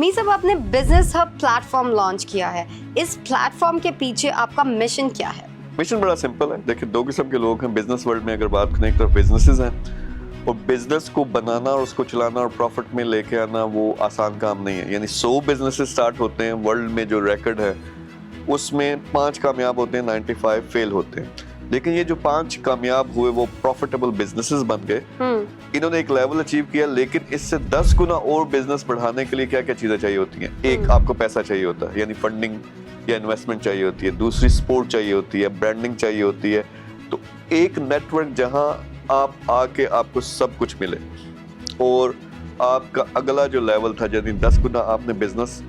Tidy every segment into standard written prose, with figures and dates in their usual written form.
मी साहब, आपने business hub platform launch किया है, इस प्लेटफॉर्म के पीछे आपका मिशन क्या है? मिशन बड़ा सिंपल है। देखिए, दो किस्म के लोग हैं बिजनेस वर्ल्ड में। अगर बात करें, एक तरफ बिजनेसेस हैं और बिजनेस को बनाना और उसको चलाना और प्रॉफिट में लेके आना वो आसान काम नहीं है। यानी 100 बिजनेसेस स्टार्ट होते हैं, वर्ल्ड में जो रिकॉर्ड है उसमें 5 कामयाब होते हैं, 95 फेल होते हैं। लेकिन ये जो 5 कामयाब हुए वो प्रॉफिटेबल बिजनेसेस बन गए। इन्होंने एक लेवल अचीव किया, लेकिन इससे 10 गुना और बिजनेस बढ़ाने के लिए क्या क्या चीजें चाहिए होती हैं। एक, आपको पैसा चाहिए होता है, यानी फंडिंग या इन्वेस्टमेंट चाहिए होती है। दूसरी, सपोर्ट चाहिए होती है, ब्रांडिंग चाहिए होती है। तो एक नेटवर्क जहां आप आके आपको सब कुछ मिले और आपका अगला जो लेवल था, यानी 10 गुना आपने बिजनेस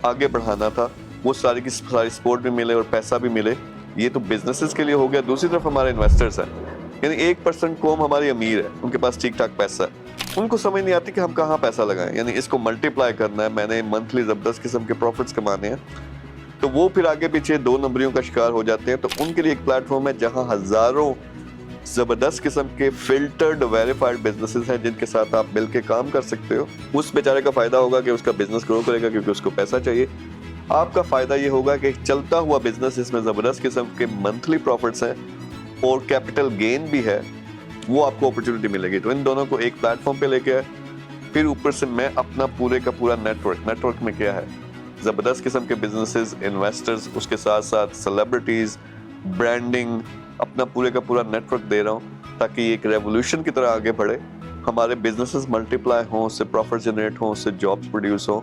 आगे बढ़ाना था, वो सारी की सारी सपोर्ट भी मिले और पैसा भी मिले। ये तो बिजनेसेस के लिए हो गया। दूसरी तरफ हमारे इन्वेस्टर्स हैं, यानी 1% कौम हमारी अमीर है, उनके पास ठीक ठाक पैसा है। उनको समझ नहीं आती कि हम कहाँ पैसा लगाएं, यानी इसको मल्टीप्लाई करना है, मैंने मंथली जबरदस्त किस्म के प्रॉफिट्स कमाने हैं। तो वो फिर आगे पीछे 2 नंबरियों का शिकार हो जाते हैं। तो उनके लिए एक प्लेटफॉर्म है जहां हजारों जबरदस्त किस्म के फिल्टर्ड वेरीफाइड बिजनेसेस हैं जिनके साथ आप मिलके काम कर सकते हो। उस बेचारे का फायदा होगा कि उसका बिजनेस ग्रो करेगा क्योंकि उसको पैसा चाहिए। आपका फायदा ये होगा कि चलता हुआ बिजनेस इसमें जबरदस्त किस्म के मंथली प्रॉफिट्स हैं और कैपिटल गेन भी है, वो आपको अपॉर्चुनिटी मिलेगी। तो इन दोनों को एक प्लेटफॉर्म पे लेके आए। फिर ऊपर से मैं अपना पूरे का पूरा नेटवर्क में क्या है, जबरदस्त किस्म के बिजनेसेस, इन्वेस्टर्स, उसके साथ साथ सेलिब्रिटीज, ब्रांडिंग, अपना पूरे का पूरा नेटवर्क दे रहा हूँ ताकि एक रेवोल्यूशन की तरह आगे बढ़े। हमारे बिजनेसेस मल्टीप्लाई हों, उससे प्रॉफिट जनरेट हों, उससे जॉब्स प्रोड्यूस हों।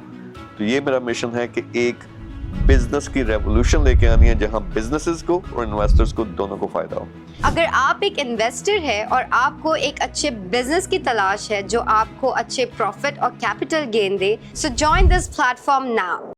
तो ये मेरा मिशन है कि एक बिजनेस की रेवोल्यूशन लेके आनी है जहां बिजनेसेस को और इन्वेस्टर्स को दोनों को फायदा हो। अगर आप एक इन्वेस्टर है और आपको एक अच्छे बिजनेस की तलाश है जो आपको अच्छे प्रॉफिट और capital gain they, so join this platform now.